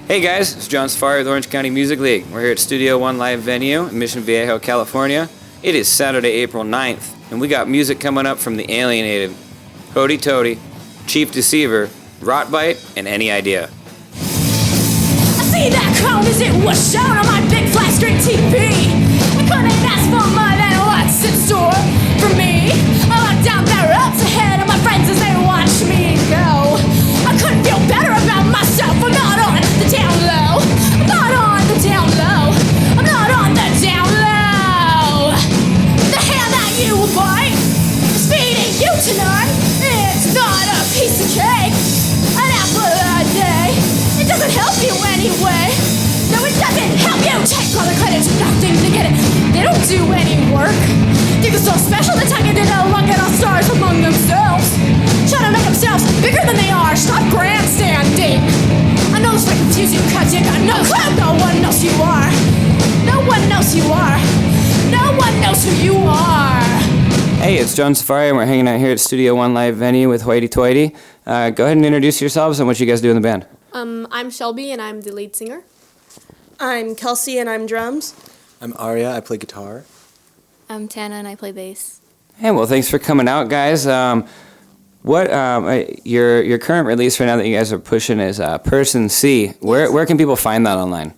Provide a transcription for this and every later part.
Hey guys, it's John Safari with Orange County Music League. We're here at Studio One Live Venue in Mission Viejo, California. It is Saturday, April 9th, and we got music coming up from the Alienated, Hoity-Toity, Chief Deceiver, Rottbite, and Any Idea. I see that crown as it was shown on my big flat screen TV. I couldn't ask for more than what's in store for me. I looked down their ups ahead of my friends as they watched me go. I couldn't feel better about myself. I'm not on the down low. I'm not on the down low. I'm not on the down low. The hand that you bite is feeding you tonight. It's not a piece of cake, an apple a day. It doesn't help you anyway. No, it doesn't help you. Take all the credit, nothing to get it. They don't do any work. Think it's so special the time you did a look at all stars among themselves. Trying to make themselves bigger than they are. Stop grandstanding. I know this might confuse you because you got no clue. No one knows who you are. No one knows who you are. No one knows who you are. Hey, it's John Safari, and we're hanging out here at Studio One Live Venue with Hoity-Toity. Go ahead and introduce yourselves and what you guys do in the band. I'm Shelby, and I'm the lead singer. I'm Kelsey, and I'm drums. I'm Arya, I play guitar. I'm Tana, and I play bass. Hey, well, thanks for coming out, guys. Your current release right now that you guys are pushing is Person C. Where can people find that online?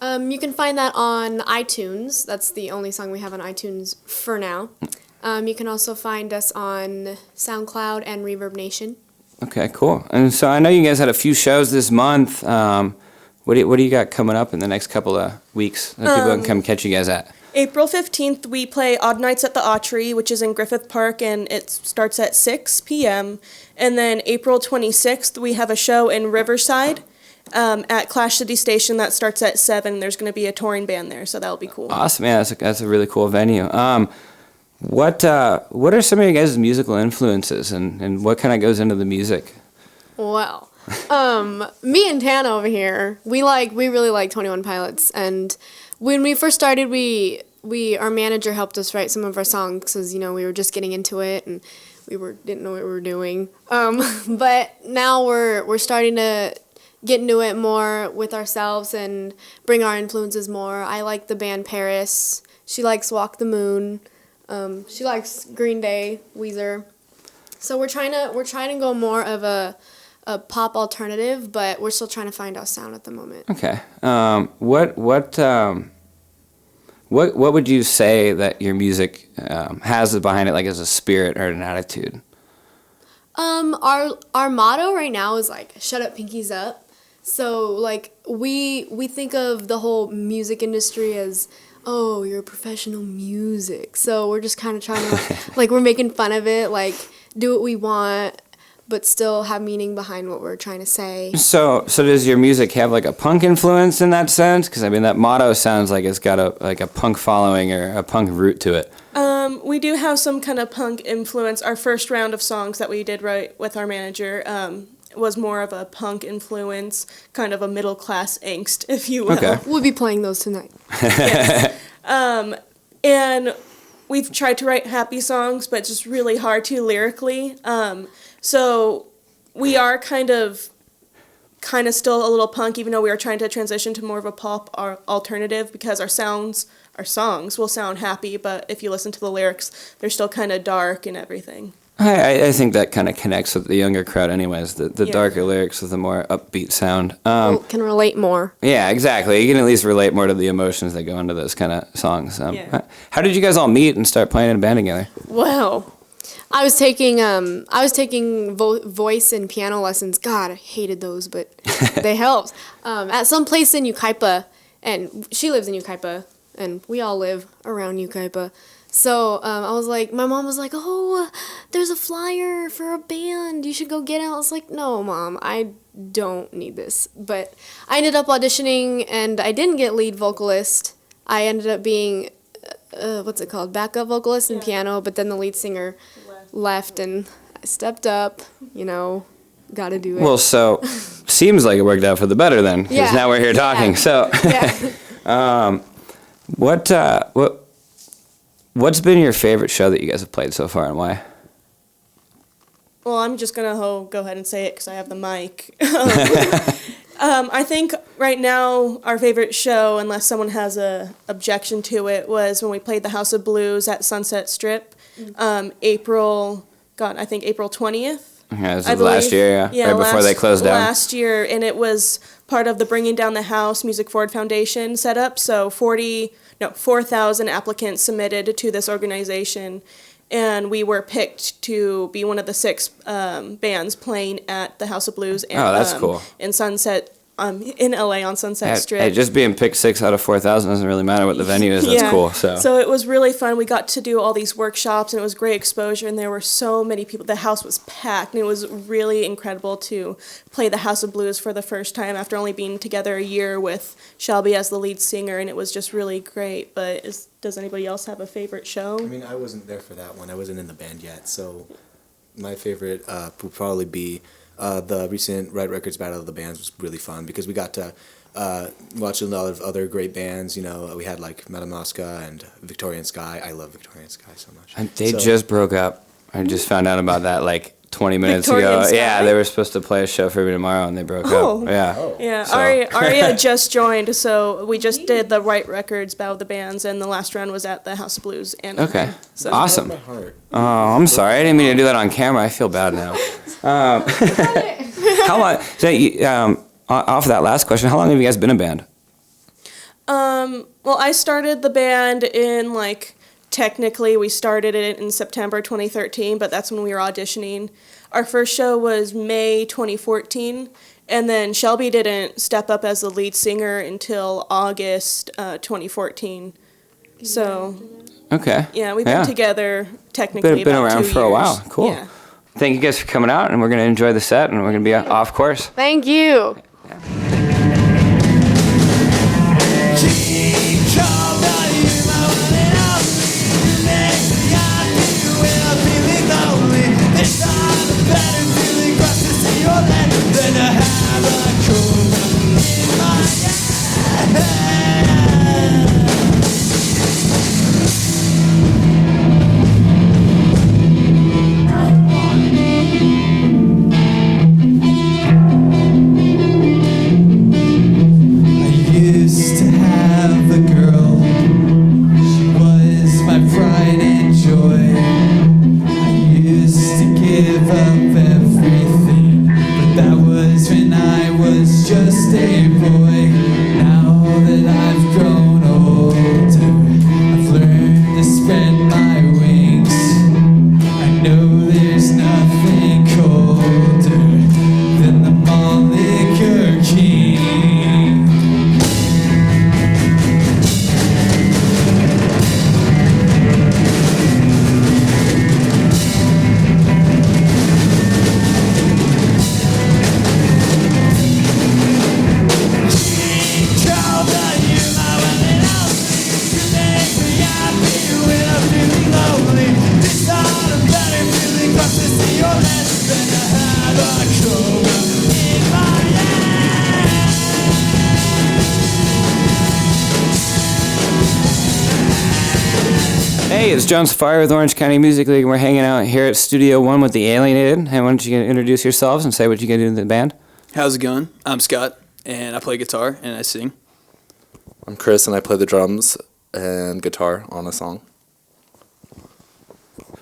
You can find that on iTunes. That's the only song we have on iTunes for now. You can also find us on SoundCloud and Reverb Nation. Okay, cool. And so I know you guys had a few shows this month. What do you got coming up in the next couple of weeks that people can come catch you guys at? April 15th, we play Odd Nights at the Autry, which is in Griffith Park, and it starts at 6 p.m. And then April 26th, we have a show in Riverside at Clash City Station that starts at 7. There's going to be a touring band there, so that'll be cool. Awesome, yeah, that's a really cool venue. What are some of your guys' musical influences, and what kind of goes into the music? Well, me and Tana over here, we really like 21 Pilots, and when we first started, our manager helped us write some of our songs because, we were just getting into it and didn't know what we were doing. But now we're starting to get into it more with ourselves and bring our influences more. I like the band Paris. She likes Walk the Moon. She likes Green Day, Weezer. So we're trying to go more of a pop alternative, but we're still trying to find our sound at the moment. Okay. What would you say that your music has behind it, like as a spirit or an attitude? Our motto right now is shut up, pinkies up. So we think of the whole music industry as, oh, you're a professional music. So we're just kind of trying to we're making fun of it, do what we want, but still have meaning behind what we're trying to say. So does your music have a punk influence in that sense? Because that motto sounds like it's got a punk following or a punk root to it. We do have some kind of punk influence. Our first round of songs that we did write with our manager was more of a punk influence, kind of a middle class angst, if you will. Okay. We'll be playing those tonight. Yes. And we've tried to write happy songs, but it's just really hard to lyrically. So we are kind of still a little punk, even though we are trying to transition to more of a pop or alternative, because our songs will sound happy, but if you listen to the lyrics, they're still kind of dark and everything. I think that kind of connects with the younger crowd anyways, the darker lyrics with a more upbeat sound. Can relate more. Yeah, exactly. You can at least relate more to the emotions that go into those kind of songs. How did you guys all meet and start playing in a band together? Well, I was taking voice and piano lessons. God, I hated those, but they helped. At some place in Yucaipa, and she lives in Yucaipa, and we all live around Yucaipa. So my mom was like, oh, there's a flyer for a band. You should go get it. I was like, no, Mom, I don't need this. But I ended up auditioning, and I didn't get lead vocalist. I ended up being, backup vocalist and piano, but then the lead singer left, and I stepped up, got to do it. Well, so seems like it worked out for the better then, because now we're here talking. Yeah. So what's been your favorite show that you guys have played so far, and why? Well, I'm just going to go ahead and say it because I have the mic. I think right now our favorite show, unless someone has a objection to it, was when we played the House of Blues at Sunset Strip, April 20th. Yeah, this was last year, right before they closed down. Last year, and it was part of the Bringing Down the House Music Forward Foundation setup. So 4,000 applicants submitted to this organization, and we were picked to be one of the 6 bands playing at the House of Blues. And, that's cool. In Sunset. In LA on Sunset Strip. Hey, just being picked 6 out of 4,000 doesn't really matter what the venue is. That's cool. So it was really fun. We got to do all these workshops, and it was great exposure. And there were so many people. The house was packed, and it was really incredible to play the House of Blues for the first time after only being together a year with Shelby as the lead singer. And it was just really great. But does anybody else have a favorite show? I mean, I wasn't there for that one. I wasn't in the band yet. So my favorite would probably be the recent Red Records Battle of the Bands was really fun because we got to watch a lot of other great bands. You know, we had like Madamasca and Victorian Sky. I love Victorian Sky so much. And they just broke up. I just found out about that like 20 minutes ago. Sky? Yeah, they were supposed to play a show for me tomorrow, and they broke up. Yeah. Oh. Yeah, So- Aria just joined, so we just did the Right Records Battle of the Bands, and the last round was at the House of Blues. And Okay. So Awesome. My heart. Oh, I'm sorry. I didn't mean to do that on camera. I feel bad now. How long? So off that last question, how long have you guys been a band? Well, I started the band in technically we started it in September 2013, but that's when we were auditioning. Our first show was May 2014, and then Shelby didn't step up as the lead singer until August 2014. So Okay. yeah, we've been together technically Been about around 2 for a years. while. Cool. Yeah. Thank you guys for coming out, and we're going to enjoy the set, and we're going to be off course. Thank you. Hey, it's John Safari with Orange County Music League, and we're hanging out here at Studio 1 with the Alienated. Hey, why don't you introduce yourselves and say what you can do in the band? How's it going? I'm Scott, and I play guitar and I sing. I'm Chris, and I play the drums and guitar on a song.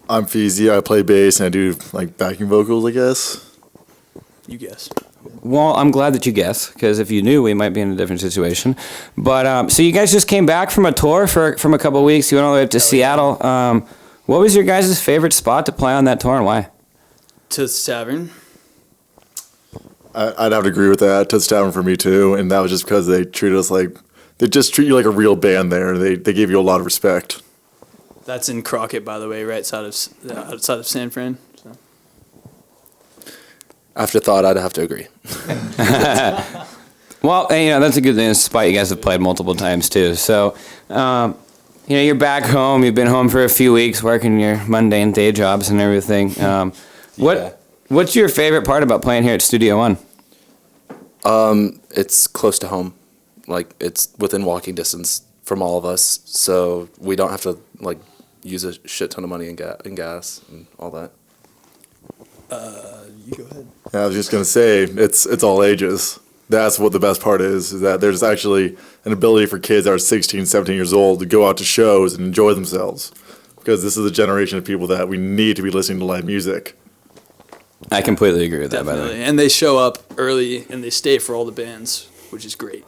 I'm Feezy. I play bass and I do backing vocals, I guess. You guess. Well, I'm glad that you guessed, because if you knew, we might be in a different situation. But so you guys just came back from a tour from a couple of weeks. You went all the way up to Seattle. What was your guys' favorite spot to play on that tour, and why? Toots Tavern. I'd have to agree with that. Toots Tavern for me too, and that was just because they treat us they just treat you like a real band there. They give you a lot of respect. That's in Crockett, by the way, right outside of San Fran. So. After thought, I'd have to agree. Well, that's a good thing. Despite you guys have played multiple times too. So, you're back home. You've been home for a few weeks, working your mundane day jobs and everything. What's your favorite part about playing here at Studio One? It's close to home. It's within walking distance from all of us, so we don't have to use a shit ton of money in gas and all that. You go ahead. Yeah, I was just gonna say it's all ages. That's what the best part is that there's actually an ability for kids that are 16, 17 years old to go out to shows and enjoy themselves. Because this is a generation of people that we need to be listening to live music. I completely agree with that, by the Definitely. way. And they show up early and they stay for all the bands, which is great.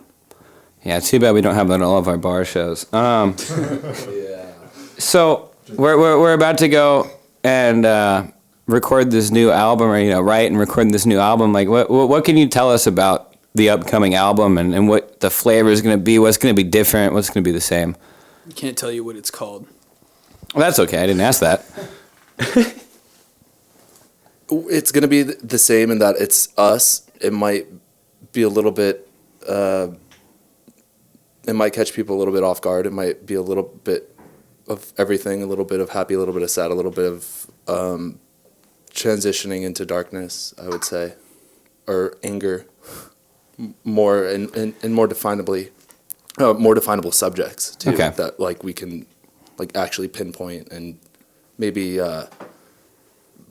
Yeah, too bad we don't have that at all of our bar shows. So we're about to go and record this new album, or write and record this new album. Like, what can you tell us about the upcoming album and what the flavor is going to be? What's going to be different? What's going to be the same? I can't tell you what it's called. Well, that's okay. I didn't ask that. It's going to be the same in that it's us. It might be a little bit, it might catch people a little bit off guard. It might be a little bit of everything, a little bit of happy, a little bit of sad, a little bit of transitioning into darkness, I would say, or anger, more and more definably, more definable subjects too, Okay. that like we can like actually pinpoint and maybe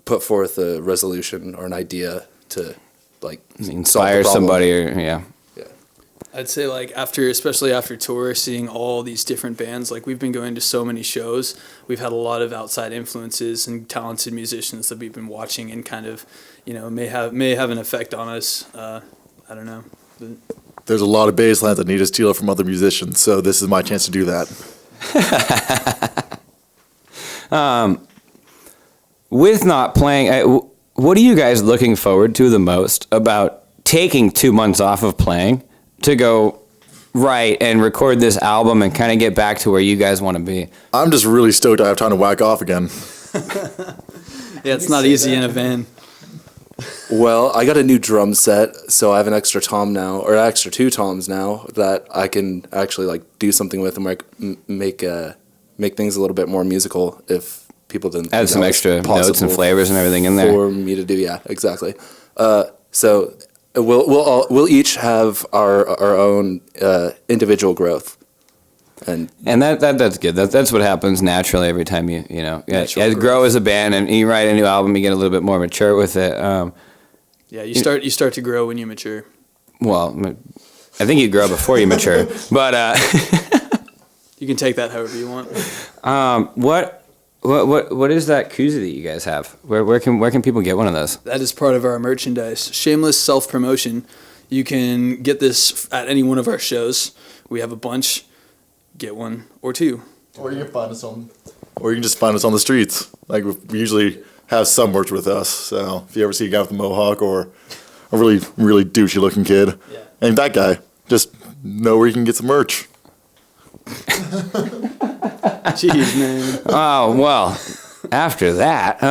put forth a resolution or an idea to like Inspire somebody, or yeah. I'd say like especially after tour, seeing all these different bands, like we've been going to so many shows, we've had a lot of outside influences and talented musicians that we've been watching and kind of, may have an effect on us. I don't know. But There's a lot of bass lines that need to steal from other musicians, so this is my chance to do that. With not playing, what are you guys looking forward to the most about taking 2 months off of playing to go write and record this album and kind of get back to where you guys want to be? I'm just really stoked I have time to whack off again. yeah, it's not easy in a van. Well, I got a new drum set, so I have an extra tom now, or extra 2 toms now that I can actually like do something with and make things a little bit more musical if people didn't Add think some that was extra notes and possible flavors and everything in there. for me to do. Yeah, exactly. So we'll each have our own individual growth. And that's good. That's what happens naturally every time you grow as a band and you write a new album. You get a little bit more mature with it. Yeah, you start to grow when you mature. Well, I think you grow before you mature, but You can take that however you want. what is that koozie that you guys have? Where can people get one of those? That is part of our merchandise. Shameless self-promotion. You can get this at any one of our shows. We have a bunch. Get one or 2. Or you can just find us on the streets. Like we usually have some merch with us. So if you ever see a guy with a mohawk or a really, really douchey looking kid, and that guy, just know where you can get some merch. Jeez, man. Oh well, after that,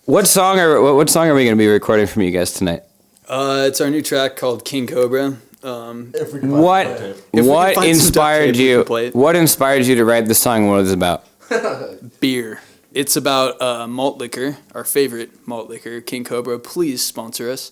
what song are we going to be recording from you guys tonight? It's our new track called King Cobra. What inspired you? play it. What inspired you to write the song? What is it about? Beer. It's about malt liquor, our favorite malt liquor, King Cobra. Please sponsor us.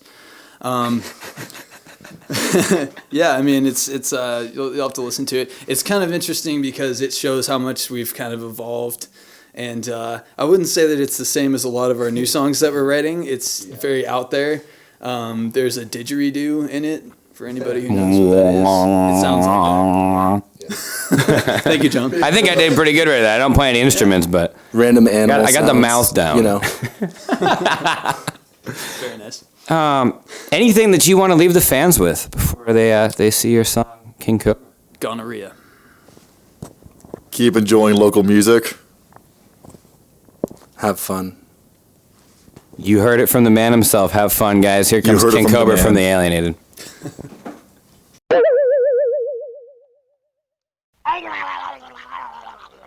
Yeah, I mean, it's you'll have to listen to it. It's kind of interesting because it shows how much we've kind of evolved. And I wouldn't say that it's the same as a lot of our new songs that we're writing. It's very out there. There's a didgeridoo in it. For anybody who knows what that is, it sounds like that. Thank you, John. I think I did pretty good with that. I don't play any instruments, but random animals. I got the mouth down. Very nice. Anything that you want to leave the fans with before they see your song, King Cobra? Gonorrhea. Keep enjoying local music. Have fun. You heard it from the man himself. Have fun, guys. Here comes heard it King from the Cobra man. from the Alienated. Ay,